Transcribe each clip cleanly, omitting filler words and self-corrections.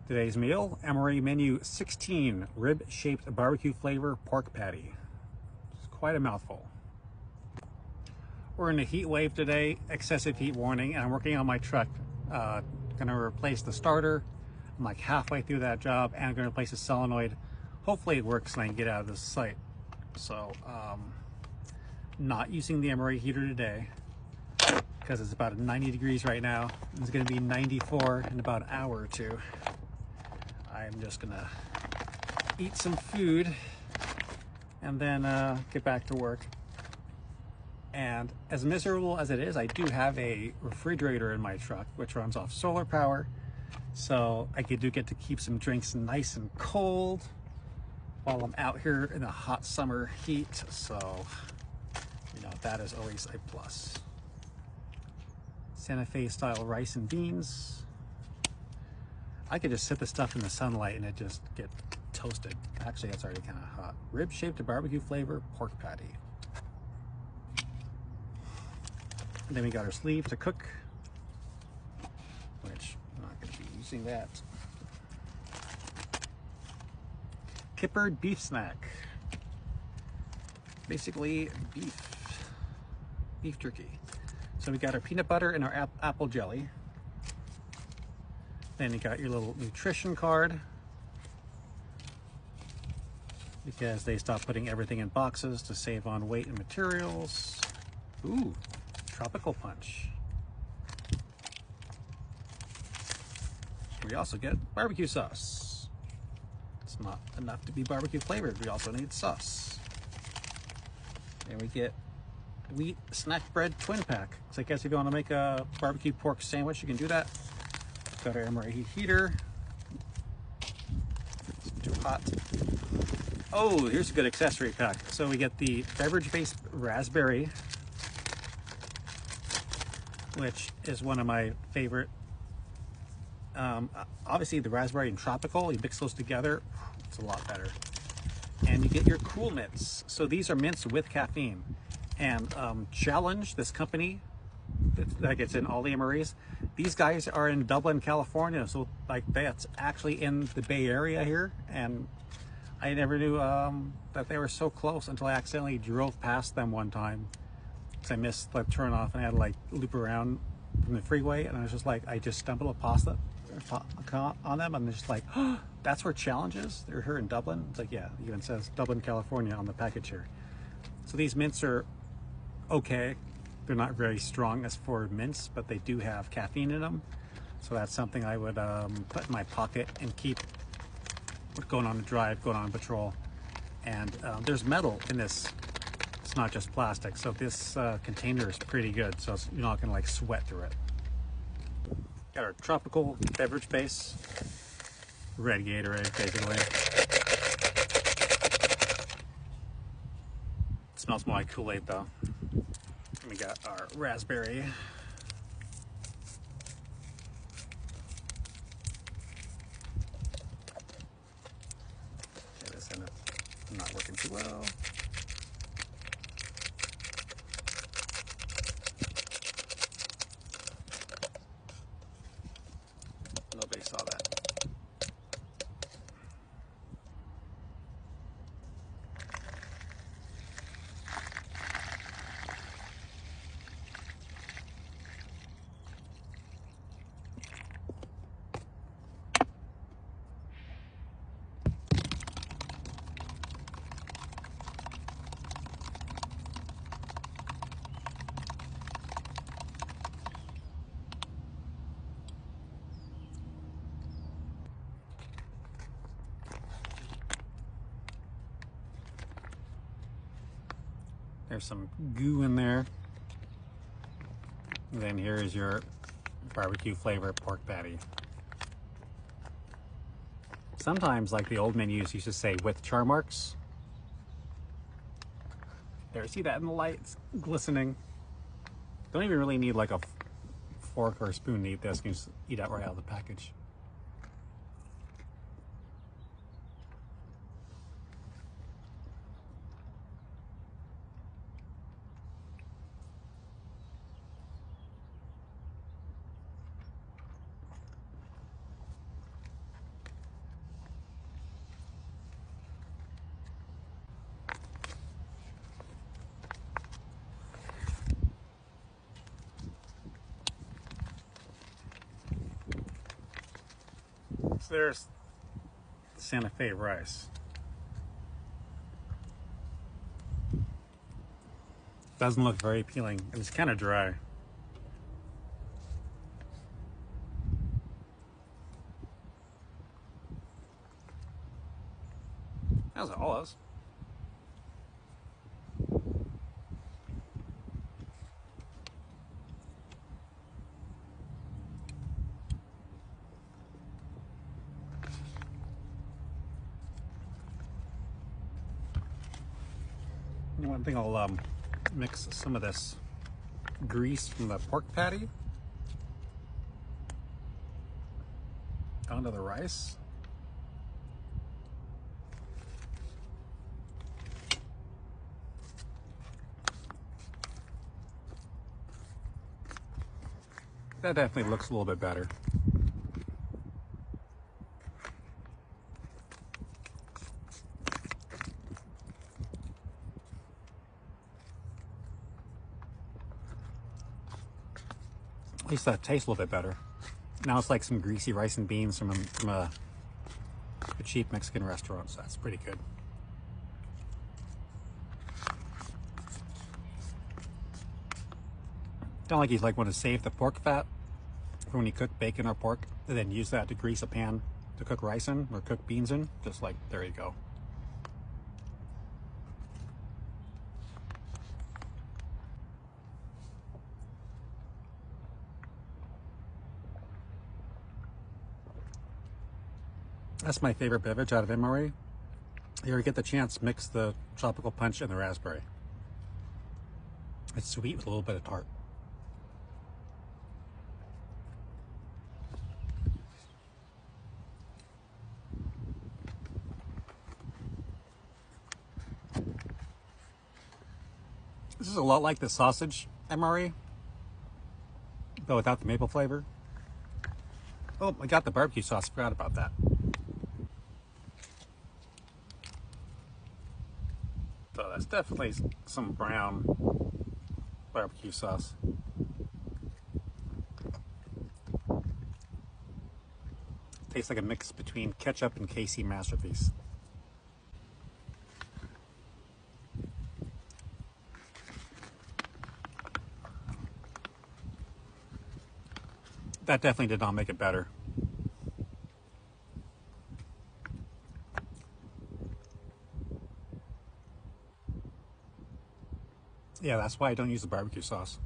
Today's meal, MRE menu 16, rib-shaped barbecue flavor pork patty. It's quite a mouthful. We're in a heat wave today, excessive heat warning, and I'm working on my truck. Gonna replace the starter. I'm like halfway through that job, and I'm gonna replace the solenoid. Hopefully it works and I can get out of this site. So, not using the MRE heater today because it's about 90 degrees right now. It's gonna be 94 in about an hour or two. I'm just gonna eat some food and then get back to work. And as miserable as it is, I do have a refrigerator in my truck which runs off solar power, so I do get to keep some drinks nice and cold while I'm out here in the hot summer heat. So, you know, that is always a plus. Santa Fe style rice and beans. I could just sit the stuff in the sunlight and it just get toasted. Actually, that's already kind of hot. Rib-shaped barbecue flavor pork patty. And then we got our sleeve to cook, which I'm not going to be using that. Kippered beef snack. Basically beef jerky. So we got our peanut butter and our apple jelly. Then you got your little nutrition card, because they stopped putting everything in boxes to save on weight and materials. Ooh, tropical punch. We also get barbecue sauce. It's not enough to be barbecue flavored. We also need sauce. And we get wheat snack bread twin pack. So I guess if you want to make a barbecue pork sandwich, you can do that. Got our MRE heater. It's too hot. Oh, here's a good accessory pack. So we get the beverage-based raspberry, which is one of my favorite. Obviously the raspberry and tropical, you mix those together, it's a lot better. And you get your cool mints. So these are mints with caffeine. And Challenge, this company that gets in all the MREs, these guys are in Dublin, California. So like that's actually in the Bay Area here. And I never knew that they were so close until I accidentally drove past them one time. Because I missed the turn off and I had to like loop around from the freeway. And I was just like, I just stumbled on them and they're just like, oh, that's where Challenge is? They're here in Dublin? It's like, yeah, it even says Dublin, California on the package here. So these mints are okay. They're not very strong as for mints, but they do have caffeine in them. So that's something I would put in my pocket and keep going on a drive, going on patrol. And there's metal in this. It's not just plastic. So this container is pretty good. So you're not gonna like sweat through it. Got our tropical beverage base. Red Gatorade, basically. It smells more like Kool-Aid though. And we got our raspberry. Okay, this end up not working too well. Nobody saw that. There's some goo in there. And then here is your barbecue flavor pork patty. Sometimes, like the old menus used to say with char marks. There, see that in the light? It's glistening. Don't even really need like a fork or a spoon to eat this. You can just eat it right out of the package. So there's Santa Fe rice. Doesn't look very appealing, and it's kind of dry. How's it all is? One thing, I'll mix some of this grease from the pork patty onto the rice. That definitely looks a little bit better. At least that tastes a little bit better. Now it's like some greasy rice and beans from a cheap Mexican restaurant, so that's pretty good. Kind of like you want to save the pork fat for when you cook bacon or pork, and then use that to grease a pan to cook rice in or cook beans in. Just like, there you go. That's my favorite beverage out of MRE. You ever get the chance, mix the tropical punch and the raspberry. It's sweet with a little bit of tart. This is a lot like the sausage MRE, but without the maple flavor. Oh, I got the barbecue sauce, forgot about that. So that's definitely some brown barbecue sauce. Tastes like a mix between ketchup and KC Masterpiece. That definitely did not make it better. Yeah, that's why I don't use the barbecue sauce.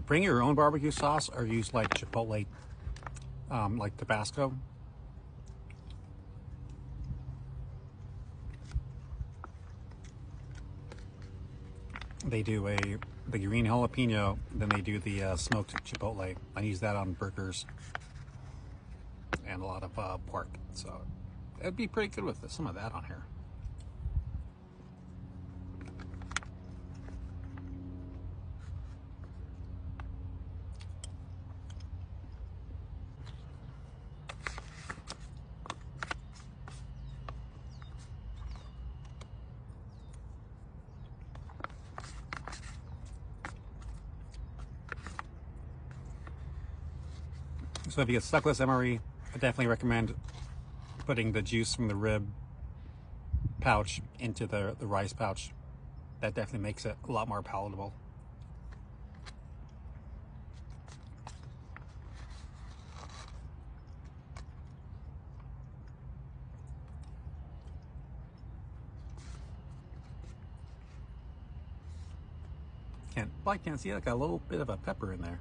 Bring your own barbecue sauce or use like Chipotle, like Tabasco. They do the green jalapeno, then they do the smoked Chipotle. I use that on burgers and a lot of pork. So it'd be pretty good with some of that on here. So if you get stuck with this MRE, I definitely recommend putting the juice from the rib pouch into the rice pouch. That definitely makes it a lot more palatable. I can't see like a little bit of a pepper in there.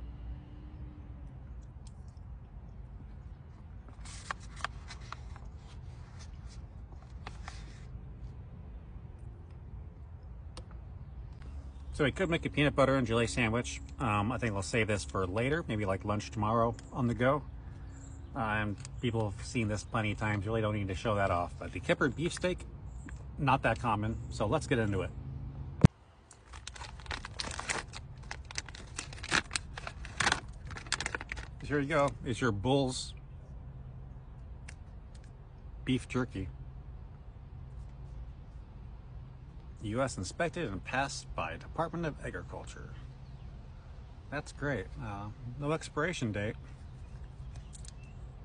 So we could make a peanut butter and jelly sandwich. I think we'll save this for later, maybe like lunch tomorrow on the go. People have seen this plenty of times, really don't need to show that off. But the kippered beefsteak, not that common, so let's get into it. Here you go, is your Bull's beef jerky. U.S. inspected and passed by Department of Agriculture. That's great. No expiration date.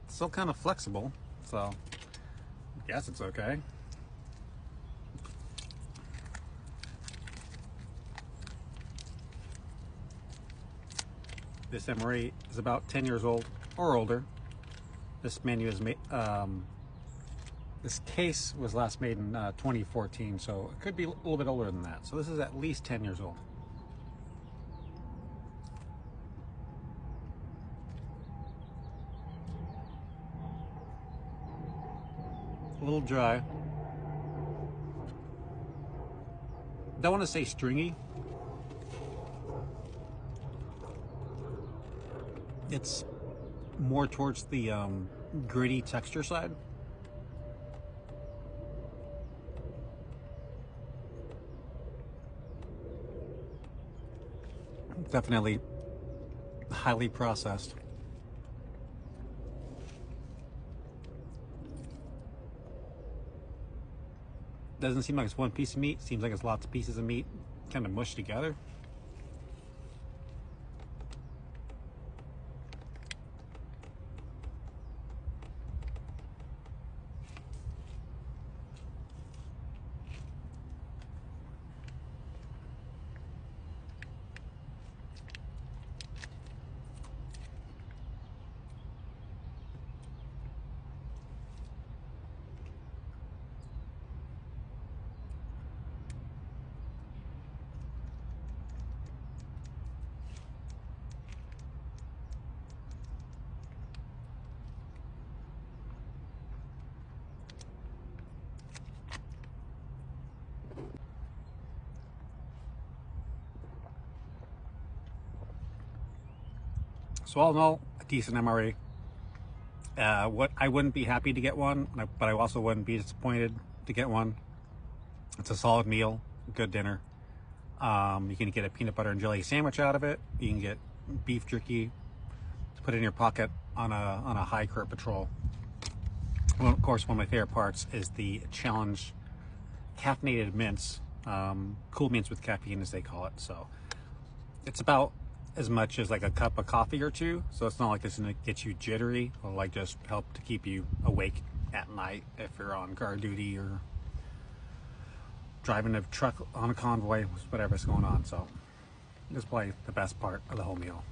still kind of flexible, so I guess it's okay. This MRE is about 10 years old or older. This menu is made, this case was last made in 2014, so it could be a little bit older than that. So this is at least 10 years old. A little dry. Don't want to say stringy. It's more towards the gritty texture side. Definitely highly processed. Doesn't seem like it's one piece of meat. Seems like it's lots of pieces of meat kind of mushed together. So all in all, a decent MRE. What I wouldn't be happy to get one, but I also wouldn't be disappointed to get one. It's a solid meal, good dinner. You can get a peanut butter and jelly sandwich out of it. You can get beef jerky to put in your pocket on a hike patrol. Well, of course, one of my favorite parts is the challenge caffeinated mints, cool mints with caffeine as they call it. So it's about as much as like a cup of coffee or two, so it's not like it's gonna get you jittery or like just help to keep you awake at night if you're on guard duty or driving a truck on a convoy, whatever's going on. So this is probably the best part of the whole meal.